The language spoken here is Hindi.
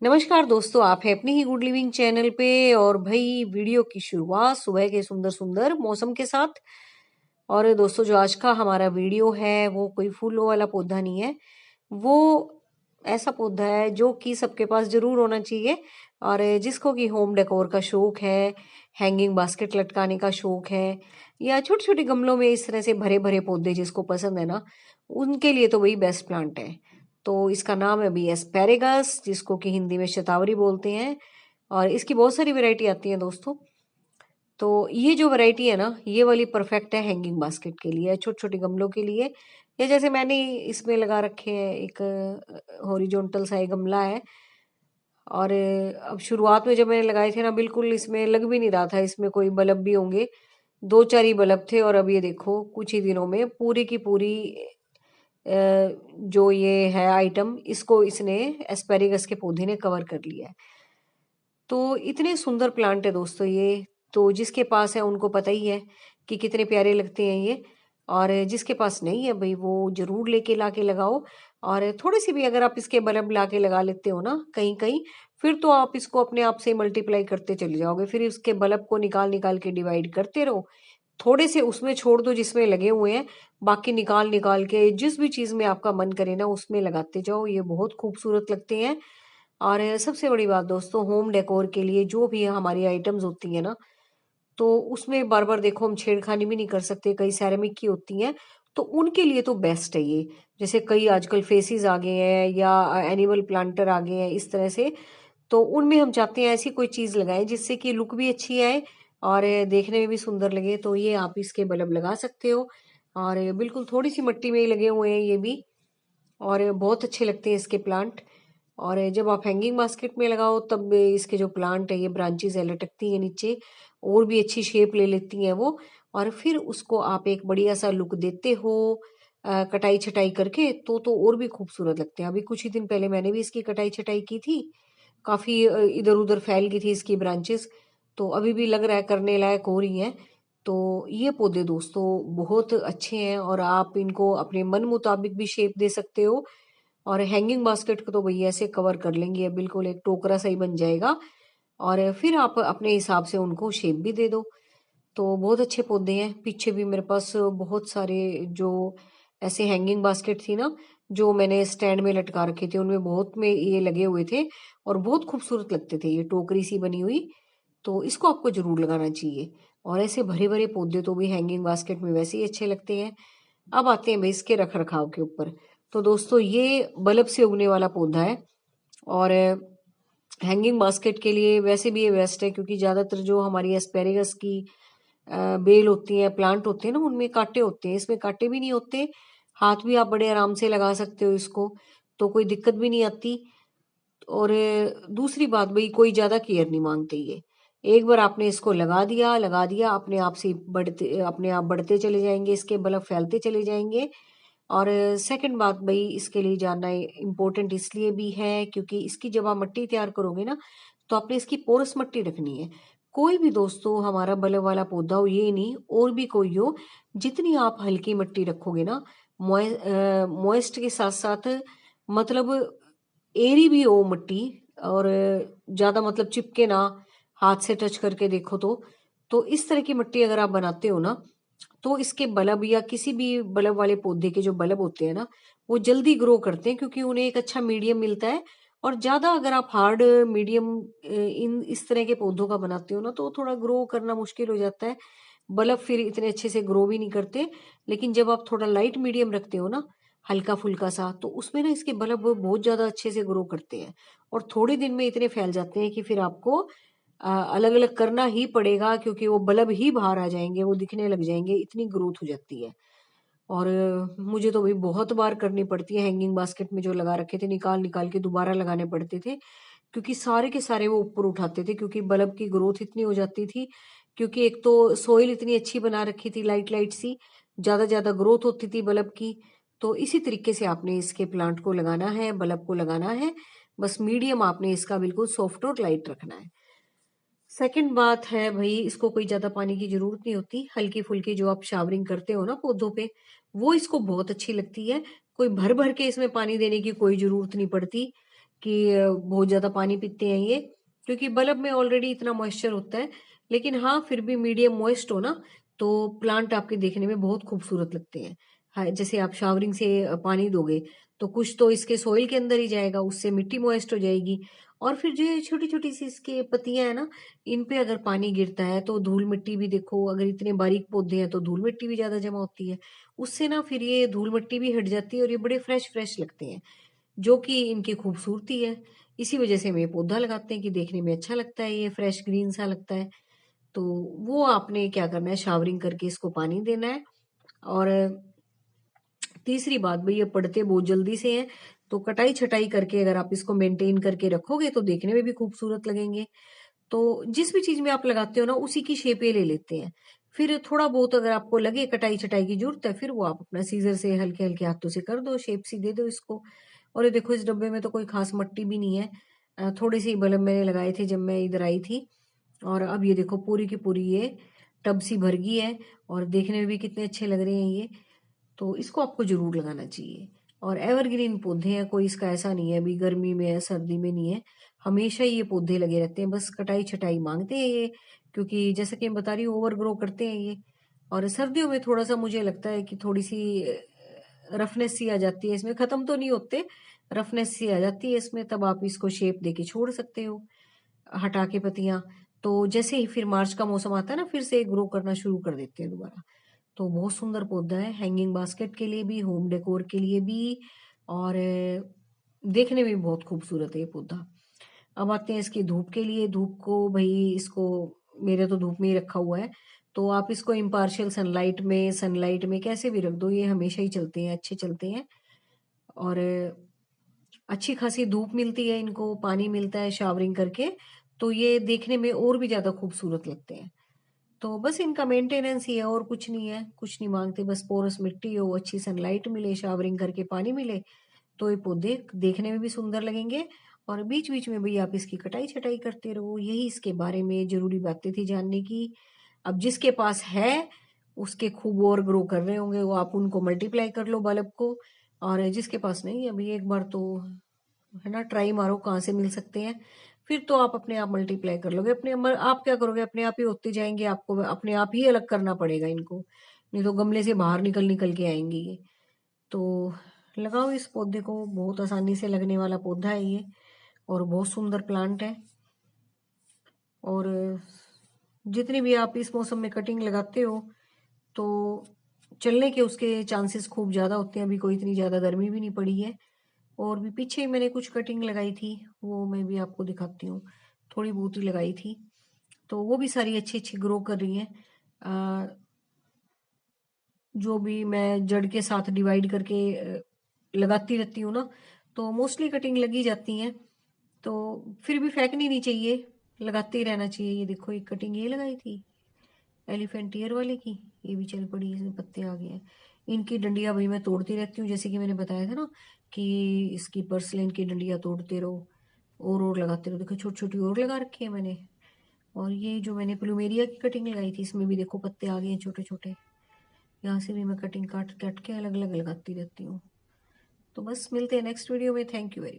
नमस्कार दोस्तों, आप हैं अपनी ही गुड लिविंग चैनल पे। और भाई वीडियो की शुरुआत सुबह के सुंदर सुंदर मौसम के साथ। और दोस्तों, जो आज का हमारा वीडियो है वो कोई फूलों वाला पौधा नहीं है। वो ऐसा पौधा है जो कि सबके पास जरूर होना चाहिए। और जिसको कि होम डेकोर का शौक है, हैंगिंग बास्केट लटकाने का शौक है, या छोटे छोटे गमलों में इस तरह से भरे भरे पौधे जिसको पसंद है ना, उनके लिए तो वही बेस्ट प्लांट है। तो इसका नाम है अभी एस्पेरेगस, जिसको कि हिंदी में शतावरी बोलते हैं। और इसकी बहुत सारी वैरायटी आती है दोस्तों। तो ये जो वैरायटी है ना, ये वाली परफेक्ट है हैंगिंग बास्केट के लिए, छोटे छोटे गमलों के लिए। या जैसे मैंने इसमें लगा रखे हैं, एक हॉरिजॉन्टल सा एक गमला है। और अब शुरुआत में जब मैंने लगाए थे ना, बिल्कुल इसमें लग भी नहीं रहा था इसमें कोई बल्ब भी होंगे। दो चार ही बल्ब थे। और अब ये देखो कुछ ही दिनों में पूरी की पूरी जो ये है आइटम, इसको इसने एस्पेरेगस के पौधे ने कवर कर लिया है। तो इतने सुंदर प्लांट है दोस्तों ये। तो जिसके पास है उनको पता ही है कि कितने प्यारे लगते हैं ये। और जिसके पास नहीं है भाई, वो जरूर लेके लाके लगाओ। और थोड़ी सी भी अगर आप इसके बल्ब लाके लगा लेते हो ना कहीं कहीं, फिर तो आप इसको अपने आप से मल्टीप्लाई करते चले जाओगे। फिर इसके बल्ब को निकाल निकाल के डिवाइड करते रहो। थोड़े से उसमें छोड़ दो जिसमें लगे हुए हैं, बाकी निकाल निकाल के जिस भी चीज में आपका मन करे ना उसमें लगाते जाओ। ये बहुत खूबसूरत लगते हैं। और सबसे बड़ी बात दोस्तों, होम डेकोर के लिए जो भी हमारी आइटम्स होती है ना, तो उसमें बार बार देखो हम छेड़खानी भी नहीं कर सकते, कई सैरेमिक की होती हैं। तो उनके लिए तो बेस्ट है ये। जैसे कई आजकल फेसिस आ गए हैं या एनिमल प्लांटर आ गए हैं इस तरह से। तो उनमें हम चाहते हैं ऐसी कोई चीज लगाएं जिससे कि लुक भी अच्छी आए और देखने में भी सुंदर लगे। तो ये आप इसके बल्ब लगा सकते हो। और बिल्कुल थोड़ी सी मिट्टी में ही लगे हुए हैं ये भी। और बहुत अच्छे लगते हैं इसके प्लांट। और जब आप हैंगिंग बास्केट में लगाओ तब इसके जो प्लांट है, ये ब्रांचेस है लटकती हैं नीचे, और भी अच्छी शेप ले लेती हैं वो। और फिर उसको आप एक बढ़िया सा लुक देते हो कटाई छटाई करके, तो और भी खूबसूरत लगते हैं। अभी कुछ ही दिन पहले मैंने भी इसकी कटाई छटाई की थी। काफी इधर उधर फैल गई थी इसकी ब्रांचेस। तो अभी भी लग रहा है करने लायक हो रही हैं। तो ये पौधे दोस्तों बहुत अच्छे हैं, और आप इनको अपने मन मुताबिक भी शेप दे सकते हो। और हैंगिंग बास्केट को तो भैया ऐसे कवर कर लेंगे, बिल्कुल एक टोकरा सा ही बन जाएगा। और फिर आप अपने हिसाब से उनको शेप भी दे दो। तो बहुत अच्छे पौधे हैं। पीछे भी मेरे पास बहुत सारे जो ऐसे हैंगिंग बास्केट थी ना, जो मैंने स्टैंड में लटका रखे थे, उनमें बहुत में ये लगे हुए थे। और बहुत खूबसूरत लगते थे, ये टोकरी सी बनी हुई। तो इसको आपको जरूर लगाना चाहिए। और ऐसे भरे भरे पौधे तो भी हैंगिंग बास्केट में वैसे ही अच्छे लगते हैं। अब आते हैं भाई इसके रख रखाव के ऊपर। तो दोस्तों, ये बल्ब से उगने वाला पौधा है। और हैंगिंग बास्केट के लिए वैसे भी ये बेस्ट है, क्योंकि ज्यादातर जो हमारी एस्पेरेगस की बेल होती है, प्लांट होते हैं ना, उनमें कांटे होते हैं। इसमें कांटे भी नहीं होते। हाथ भी आप बड़े आराम से लगा सकते हो इसको। तो कोई दिक्कत भी नहीं आती। और दूसरी बात भाई, कोई ज्यादा केयर नहीं मांगते ये। एक बार आपने इसको लगा दिया, अपने आप से बढ़ते, अपने आप बढ़ते चले जाएंगे, इसके बल्ब फैलते चले जाएंगे। और सेकंड बात भाई, इसके लिए जानना इम्पोर्टेंट इसलिए भी है क्योंकि इसकी जब आप मट्टी तैयार करोगे ना, तो आपने इसकी पोरस मट्टी रखनी है। कोई भी दोस्तों हमारा बल्ब वाला पौधा हो, ये नहीं और भी कोई हो, जितनी आप हल्की मिट्टी रखोगे ना, मॉइस्ट के साथ साथ, मतलब एरी भी हो मिट्टी, और ज्यादा मतलब चिपके ना, हाथ से टच करके देखो तो इस तरह की मिट्टी अगर आप बनाते हो ना, तो इसके बल्ब या किसी भी बल्ब वाले पौधे के जो बल्ब होते हैं ना, वो जल्दी ग्रो करते हैं, क्योंकि उन्हें एक अच्छा मीडियम मिलता है। और ज्यादा अगर आप हार्ड मीडियम इन इस तरह के पौधों का बनाते हो ना, तो थोड़ा ग्रो करना मुश्किल हो जाता है। बल्ब फिर इतने अच्छे से ग्रो भी नहीं करते। लेकिन जब आप थोड़ा लाइट मीडियम रखते हो ना, हल्का फुल्का सा, तो उसमें ना इसके बल्ब बहुत ज्यादा अच्छे से ग्रो करते हैं। और थोड़े दिन में इतने फैल जाते हैं कि फिर आपको अलग अलग करना ही पड़ेगा, क्योंकि वो बल्ब ही बाहर आ जाएंगे, वो दिखने लग जाएंगे, इतनी ग्रोथ हो जाती है। और मुझे तो भाई बहुत बार करनी पड़ती है। हैंगिंग बास्केट में जो लगा रखे थे, निकाल निकाल के दोबारा लगाने पड़ते थे, क्योंकि सारे के सारे वो ऊपर उठाते थे, क्योंकि बल्ब की ग्रोथ इतनी हो जाती थी। क्योंकि एक तो सोइल इतनी अच्छी बना रखी थी, लाइट लाइट सी, ज्यादा ज्यादा ग्रोथ होती थी बल्ब की। तो इसी तरीके से आपने इसके प्लांट को लगाना है, बल्ब को लगाना है। बस मीडियम आपने इसका बिल्कुल सॉफ्ट और लाइट रखना है। सेकंड बात है भाई, इसको कोई ज्यादा पानी की जरूरत नहीं होती। हल्की फुल्की जो आप शावरिंग करते हो ना पौधों पे, वो इसको बहुत अच्छी लगती है। कोई भर भर के इसमें पानी देने की कोई जरूरत नहीं पड़ती। कि बहुत ज़्यादा पानी पीते हैं ये, क्योंकि बल्ब में ऑलरेडी इतना मॉइस्चर होता है। लेकिन हाँ, फिर भी मीडियम मॉइस्ट हो ना, तो प्लांट आपके देखने में बहुत खूबसूरत लगते हैं। हाँ, जैसे आप शावरिंग से पानी दोगे तो कुछ तो इसके सॉइल के अंदर ही जाएगा, उससे मिट्टी मॉइस्ट हो जाएगी। और फिर जो ये छोटी छोटी सी इसके पत्तियां है ना, इन पे अगर पानी गिरता है तो धूल मिट्टी भी, देखो अगर इतने बारीक पौधे हैं तो धूल मिट्टी भी ज्यादा जमा होती है, उससे ना फिर ये धूल मिट्टी भी हट जाती है और ये बड़े फ्रेश फ्रेश लगते हैं, जो कि इनकी खूबसूरती है। इसी वजह से हम ये पौधा लगाते हैं कि देखने में अच्छा लगता है, ये फ्रेश ग्रीन सा लगता है। तो वो आपने क्या करना है, शावरिंग करके इसको पानी देना है। और तीसरी बात भाई, ये पड़ते बहुत जल्दी से हैं, तो कटाई छटाई करके अगर आप इसको मेंटेन करके रखोगे तो देखने में भी खूबसूरत लगेंगे। तो जिस भी चीज में आप लगाते हो ना, उसी की शेप ये ले लेते हैं। फिर थोड़ा बहुत अगर आपको लगे कटाई छटाई की जरूरत है, फिर वो आप अपना सीजर से हल्के हल्के हाथों से कर दो, शेप सी दे दो इसको। और ये देखो, इस डब्बे में तो कोई खास मट्टी भी नहीं है, थोड़ी सी बल्ब मैंने लगाए थे जब मैं इधर आई थी। और अब ये देखो पूरी की पूरी ये टब सी भर गई है, और देखने में भी कितने अच्छे लग रहे हैं ये। तो इसको आपको जरूर लगाना चाहिए। और एवरग्रीन पौधे हैं, कोई इसका ऐसा नहीं है अभी गर्मी में है सर्दी में नहीं है, हमेशा ये पौधे लगे रहते हैं, बस कटाई छटाई मांगते हैं ये, क्योंकि जैसे कि मैं बता रही हूँ ओवर ग्रो करते हैं ये। और सर्दियों में थोड़ा सा मुझे लगता है कि थोड़ी सी रफनेस सी आ जाती है इसमें, खत्म तो नहीं होते, रफनेस सी आ जाती है इसमें, तब आप इसको शेप देके छोड़ सकते हो हटा के पत्तियां। तो जैसे ही फिर मार्च का मौसम आता है ना, फिर से ग्रो करना शुरू कर देते हैं दोबारा। तो बहुत सुंदर पौधा है, हैंगिंग बास्केट के लिए भी, होम डेकोर के लिए भी, और देखने में भी बहुत खूबसूरत है ये पौधा। अब आते हैं इसकी धूप के लिए। धूप को भाई, इसको मेरे तो धूप में ही रखा हुआ है, तो आप इसको इम्पार्शियल सनलाइट में कैसे भी रख दो, ये हमेशा ही चलते हैं, अच्छे चलते हैं। और अच्छी खासी धूप मिलती है इनको, पानी मिलता है शावरिंग करके, तो ये देखने में और भी ज्यादा खूबसूरत लगते हैं। तो बस इनका मेंटेनेंस ही है, और कुछ नहीं है, कुछ नहीं मांगते, बस पोरस मिट्टी हो, अच्छी सनलाइट मिले, शावरिंग करके पानी मिले, तो ये पौधे देखने में भी सुंदर लगेंगे। और बीच बीच में भी आप इसकी कटाई छटाई करते रहो। यही इसके बारे में जरूरी बातें थी जानने की। अब जिसके पास है उसके खूब और ग्रो कर रहे होंगे, वो आप उनको मल्टीप्लाई कर लो बल्ब को। और जिसके पास नहीं, अभी एक बार तो है ना ट्राई मारो कहाँ से मिल सकते हैं, फिर तो आप अपने आप मल्टीप्लाई कर लोगे। आप क्या करोगे, अपने आप ही होते जाएंगे, आपको अपने आप ही अलग करना पड़ेगा इनको, नहीं तो गमले से बाहर निकल निकल के आएंगे ये। तो लगाओ इस पौधे को, बहुत आसानी से लगने वाला पौधा है ये, और बहुत सुंदर प्लांट है। और जितनी भी आप इस मौसम में कटिंग लगाते हो तो चलने के उसके चांसेस खूब ज़्यादा होते हैं। अभी कोई इतनी ज़्यादा गर्मी भी नहीं पड़ी है। और भी पीछे मैंने कुछ कटिंग लगाई थी, वो मैं भी आपको दिखाती हूँ, थोड़ी बहुत ही लगाई थी, तो वो भी सारी अच्छी अच्छी ग्रो कर रही हैं। जो भी मैं जड़ के साथ डिवाइड करके लगाती रहती हूँ ना, तो मोस्टली कटिंग लगी जाती हैं। तो फिर भी फेंकनी नहीं चाहिए, लगाते ही रहना चाहिए। ये देखो, एक कटिंग ये लगाई थी एलिफेंट ईयर वाले की, ये भी चल पड़ी, इसमें पत्ते आ गए हैं। इनकी डंडियां भाई मैं तोड़ती रहती हूँ, जैसे कि मैंने बताया था ना कि इसकी पर्सलेन की डंडियां तोड़ते रहो और लगाते रहो। देखो छोटी छोटी और लगा रखी है मैंने। और ये जो मैंने प्लूमेरिया की कटिंग लगाई थी, इसमें भी देखो पत्ते आ गए हैं छोटे छोटे। यहाँ से भी मैं कटिंग काट काट के अलग अलग लगाती रहती हूँ। तो बस मिलते हैं नेक्स्ट वीडियो में। Thank you very